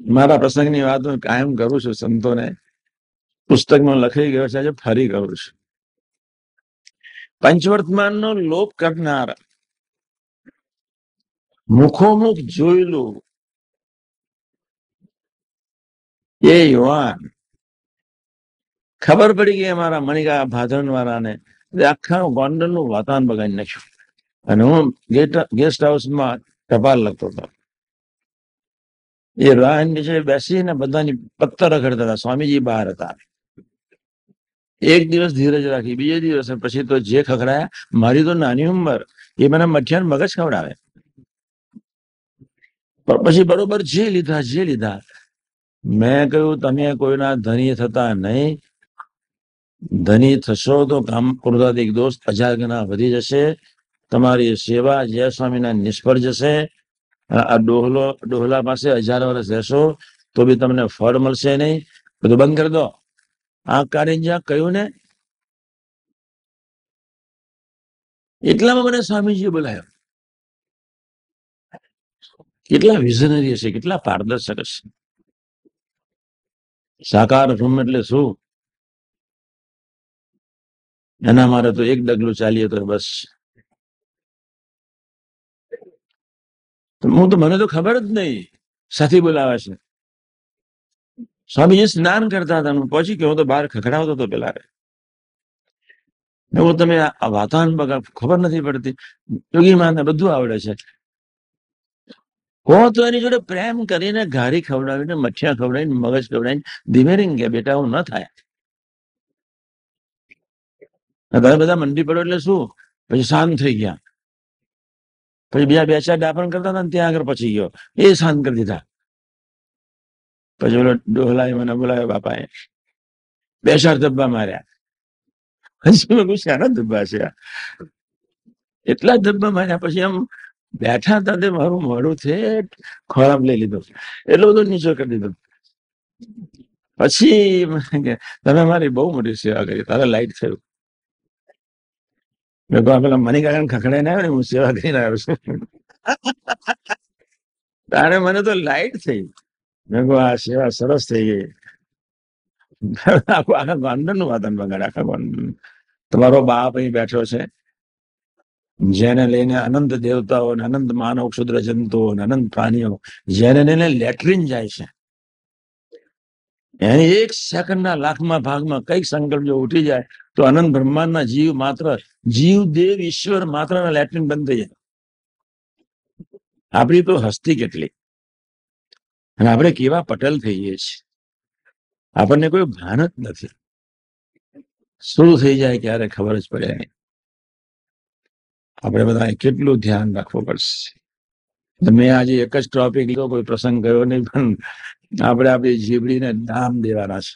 મારા પ્રસંગની વાત હું કાયમ કરું છું સંતોને, પુસ્તકમાં લખાઈ ગયો છે, આજે ફરી કરું છું. પંચવર્તમાનનો લોપ કરનાર, મુખોમુખ જોયેલું એ યુવાન, ખબર પડી ગઈ અમારા મણિકા ભાદરણ વાળાને, આખા ગોંડલનું વાતાવરણ બગાડી નાખ્યું. અને હું ગેસ્ટ હાઉસમાં ટપાલ લખતો હતો. એ રાહ નીચે બેસીને બધાની પત્તર રખડતા હતા. સ્વામીજી બહાર હતા. એક દિવસ ધીરજ રાખી, બીજે દિવસ પછી તો જે ખખડાયા. મારી તો નાની ઉંમર, એ મને મઠિયાન મગજ ખવડાવે. પણ પછી બરોબર જે લીધા. મેં કહ્યું, તમે કોઈના ધની થતા નહીં. ધની થશો તો કામ ક્રોધાદિક દોષ 1000 ગણા વધી જશે. તમારી સેવા જય સ્વામિના નિષ્ફળ જશે. આ ડોહલા પાસે 1000 વર્ષ રહેશો તો બી તમને ફળ મળશે નહીં. બધું બંધ કરી દો. આ કારિંજા કહ્યું ને, એટલામાં મને સ્વામીજીએ બોલાયો. કેટલા વિઝનરી હશે, કેટલા પારદર્શક હશે. સાકાર રૂમ એટલે શું? એના મારે તો એક ડગલું ચાલીએ તો બસ. મને તો ખબર જ નહીં. સાથી બોલાવે છે. સ્વામીજી સ્નાન કરતા હતા, હું પહોંચી ગયો તો બહાર ખખડાવતો હતો પેલા. એવું તમે આ વાતાવરણ બગાડ, ખબર નથી પડતી. યોગી માને બધું આવડે છે. કહો તો એની જોડે પ્રેમ કરીને ઘારી ખવડાવીને, મઠિયા ખવડાવીને, મગજ ખવડાવીને ધીમે રીંગ ગયા, બેટા હું ન થાય. તમે બધા મંડી પડો એટલે શું? પછી શાંત થઈ ગયા. પછી બીજા 2-4 ડાપણ કરતા હતા ને ત્યાં આગળ પછી ગયો, એ શાંત કરી દીધા. પછી ઓલો ડોહલાએ મને બોલાવ્યો, બાપાએ 2-4 ધબ્બા માર્યા. હજી મેં શાના ધબ્બા છે? એટલા ધબ્બા માર્યા. પછી આમ બેઠા હતા તે મારું મોઢું છે ખોરાબ લઈ લીધો, એટલો બધો નીચો કરી દીધો. પછી તમે મારી બહુ મોટી સેવા કરી, તારે લાઈટ થયું. મેં કહું પેલા મણિકાકાને ખખડાઈને આવ્યો ને, હું સેવા કરીને આવ્યો છું. તારે મને તો લાઈટ થઈ. મેં કહું આ સેવા સરસ થઈ ગઈ. આખા ગોંડલ નું વાતાવરણ બગાડે, આખા ગોંડલ. તમારો બાપ અહીં બેઠો છે, જેને લઈને અનંત દેવતાઓ, અનંત માનવ, ક્ષુદ્ર જંતુઓ, અનંત પ્રાણીઓ, જેને લઈને લેટ્રિન જાય છે, એની 1 સેકન્ડના લાખમાં ભાગમાં કઈક સંકલ્પ જો ઉઠી જાય તો અનંત બ્રહ્માંડના જીવ માત્ર, જીવ દેવ ઈશ્વર માત્ર લેટ્રિન બંધ થઈ જાય. આપણી તો હસ્તી કેટલી, અને આપણે કેવા પટેલ થઈએ છીએ, આપણને કોઈ ભાન જ નથી. શું થઈ જાય ક્યારે ખબર જ પડે નહીં. આપણે બધા કેટલું ધ્યાન રાખવું પડશે. મેં આજે એક જ ટોપિક લીધો, કોઈ પ્રસંગ ગયો નહીં, પણ આપણે આપણી જીબડીને દામ દેવાના છે.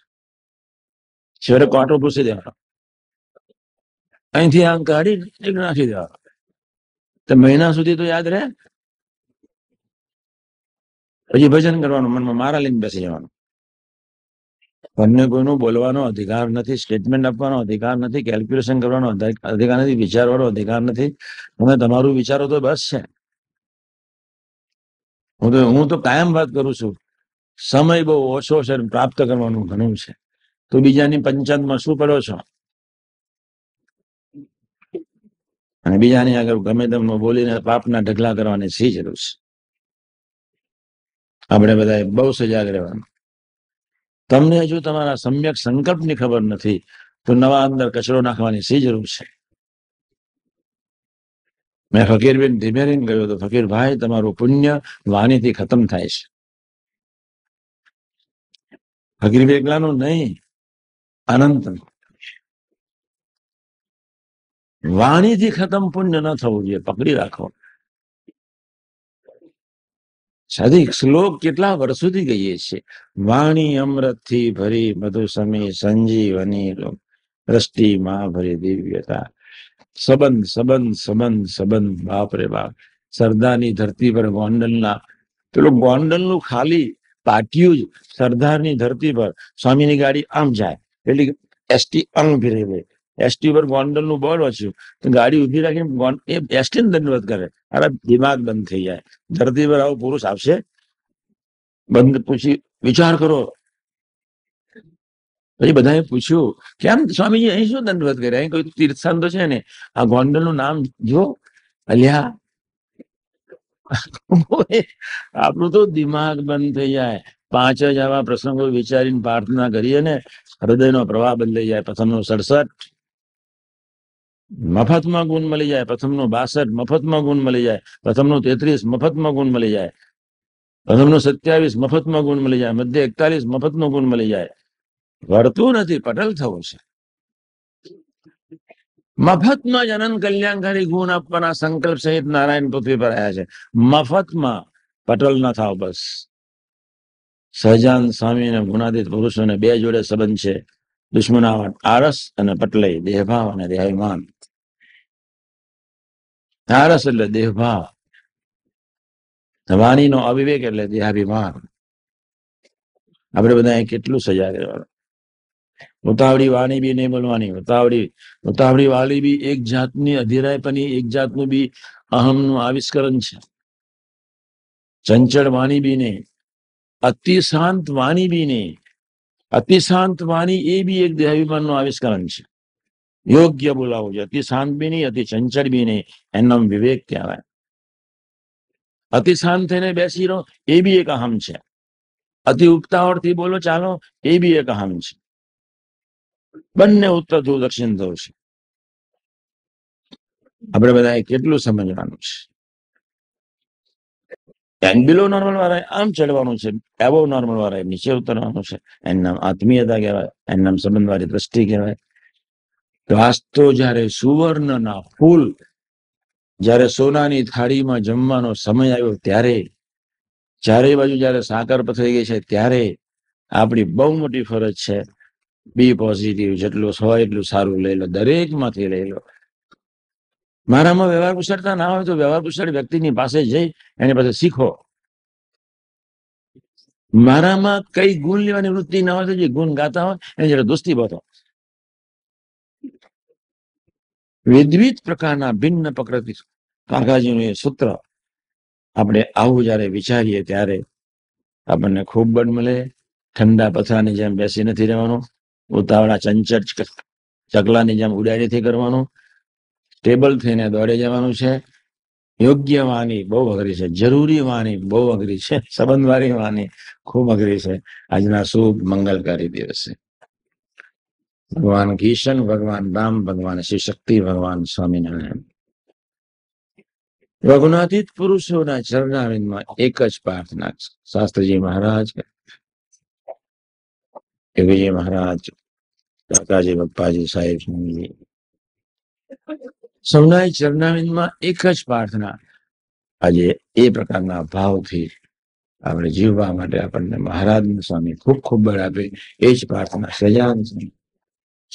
છેવટે કાંટો પૂછી દેવાનો, અહીંથી આમ કાઢી એક નાખી દેવાનો. તો મહિના સુધી તો યાદ રહે. પછી ભજન કરવાનું, મનમાં મારા લઈને બેસી જવાનું. તમને કોઈનું બોલવાનો અધિકાર નથી, સ્ટેટમેન્ટ આપવાનો અધિકાર નથી, કેલ્ક્યુલેશન કરવાનો અધિકાર નથી, વિચારવાનો અધિકાર નથી. તમે તમારું વિચારો તો બસ છે. હું તો કાયમ વાત કરું છું, સમય બહુ ઓછો છે, પ્રાપ્ત કરવાનું ઘણું છે. તો બીજાની પંચાયતમાં શું પડો છો? અને બીજાની આગળ ગમે તેમ બોલીને પાપના ઢગલા કરવાની શી જરૂર છે? આપણે બધા બહુ સજાગ રહેવાનું. તમને હજુ તમારા સમ્યક સંકલ્પની ખબર નથી તો નવા અંદર કચરો નાખવાની શી જરૂર છે? મેં ફકીરબેન ધીમેરીને કહ્યું તો, ફકીરભાઈ તમારું પુણ્ય વાણીથી ખતમ થાય છે. ફકીરભાઈ એકલાનું નહીં, અનંત. વાણીથી ખતમ પુણ્ય ન થવું જોઈએ, પકડી રાખો. સાદી શ્લોક કેટલા વર્ષોથી કહીએ છીએ, વાણી અમૃતથી ભરી મધુ સમી સંજીવની દ્રષ્ટિ માં ભરી દિવ્યતા. સંબંધ સંબંધ સંબંધ સંબંધ, બાપ રે બાપ. સરદારની ધરતી પર ગોંડલના, પેલું ગોંડલનું ખાલી પાટિયું જ સરદારની ધરતી પર. સ્વામીની ગાડી આમ જાય, પેલી એસટી આમ ઉભી રહી ગઈ. એસટી પર ગોંડલનું બોર્ડ વાંચ્યું તો ગાડી ઉભી રાખીને એસટી ને દંડવત કરે. અરે દિમાગ બંધ થઈ જાય. ધરતી પર આવો પુરુષ આવશે? બંધ પૂછી વિચાર કરો. પછી બધાએ પૂછ્યું કેમ સ્વામીજી અહીં શું દંડવત કરે, અહીં કોઈ તીર્થસ્થાન તો છે ને, આ ગોંડલ નું નામ જો. અલ્યા આપણું તો દિમાગ બંધ થઈ જાય. 5 જ આવા પ્રસંગો વિચારીને પ્રાર્થના કરીએ ને, હૃદયનો પ્રવાહ બદલાઈ જાય. પ્રથમનો 67 મફતમાં ગુણ મળી જાય, પ્રથમનો 62 મફતમાં ગુણ મળી જાય, પ્રથમનો 33 મફતમાં ગુણ મળી જાય, પ્રથમનો 27 મફતમાં ગુણ મળી જાય, મધ્ય 41 મફતનો ગુણ મળી જાય. વળતું નથી, પટલ થવું છે. મફતમાં જ અનંત કલ્યાણકારી ગુણ આપવાના સંકલ્પ સહિત નારાયણ પૃથ્વી પર આવ્યા છે. મફતમાં પટલ ન થાવ બસ. સહજાન સ્વામી અને ગુણાતીત પુરુષોને 2 જોડે સંબંધ છે, દુશ્મનાવટ આરસ અને પટલય, દેહભાવ અને દેહાભિમાન. આરસ એટલે દેહભાવ, વાણીનો અવિવેક એટલે દેહાભિમાન. આપણે બધા કેટલું સજાગ રહેવાનું. ઉતાવળી વાણી બી નહીં બોલવાની. ઉતાવળી વાણી બી એક જાતની અધીરાયપની, એક જાતનું બી અહમનું આવિષ્કરણ છે. ચંચળ વાણી બી નહીં, અતિ શાંત વાણી બી નહીં. અતિ શાંત વાણી એ બી એક દેહાભિમાનનું આવિષ્કરણ છે. યોગ્ય બોલાવવું છે. અતિ શાંત બી નહીં, અતિ ચંચળ બી નહીં, એનું નામ વિવેક કહેવાય. અતિ શાંત થઈને બેસી રહો એ બી એક અહમ છે. અતિ ઉતાવળથી બોલો ચાલો એ બી એક અહમ છે. બંને ઉત્તર ધ્રુવ દક્ષિણ ધ્રુવ છે. આપણે બધાએ કેટલું સમજવાનું છે. બિલો નોર્મલ વાળાએ આમ ચડવાનું છે, એબો નોર્મલ વાળાએ નીચે ઉતરવાનું છે. એનું નામ આત્મીયતા કહેવાય, એનું નામ સંબંધવાળી દ્રષ્ટિ કહેવાય. વાસ્તો જયારે સુવર્ણના ફૂલ, જયારે સોનાની થાળીમાં જમવાનો સમય આવ્યો ત્યારે, ચારે બાજુ જયારે સાકર પથરાઈ ગઈ છે ત્યારે આપણી બહુ મોટી ફરજ છે. બી પોઝિટિવ, જેટલું હોય એટલું સારું લઈ લો, દરેક માંથી લઈ લો. મારામાં વ્યવહાર કુશળતા ના હોય તો વ્યવહાર કુશળ વ્યક્તિની પાસે જઈ એની પાસે શીખો. મારામાં કઈ ગુણ લેવાની વૃત્તિ ના હોય તો જે ગુણ ગાતા હોય એની જોડે દોસ્તી બાંધો. વિવિધ પ્રકારના ભિન્ન પ્રકૃતિ કાકાજીનું એ સૂત્ર આપણે આવું જયારે વિચારીએ ત્યારે આપણને ખૂબ બળ મળે. ઠંડા પથરાની જેમ બેસી નથી રહેવાનું, ઉતાવળા ચંચળ ચકલાની જેમ ઉડાઈ નથી કરવાનું, સ્ટેબલ થઈને દોડે જવાનું છે. યોગ્ય વાણી બહુ અઘરી છે, જરૂરી વાણી બહુ અઘરી છે, સંબંધવાળી વાણી ખૂબ અઘરી છે. આજના શુભ મંગલકારી દિવસે ભગવાન કિશન, ભગવાન રામ, ભગવાન શિવ શક્તિ, ભગવાન સ્વામિનારાયણ, રઘુનાથિત પુરુષોના ચરણારવિંદમાં એક જ પ્રાર્થના છે. શાસ્ત્રીજી મહારાજ, યોગીજી મહારાજ, કાકાજી, બપ્પાજી, સાહેબ, સૌના ચરણારવિંદમાં એક જ પ્રાર્થના. આજે એ પ્રકારના ભાવથી આપણે જીવવા માટે આપણને મહારાજ સ્વામી ખૂબ ખૂબ બળ આપે. એ જ પ્રાર્થના સજાન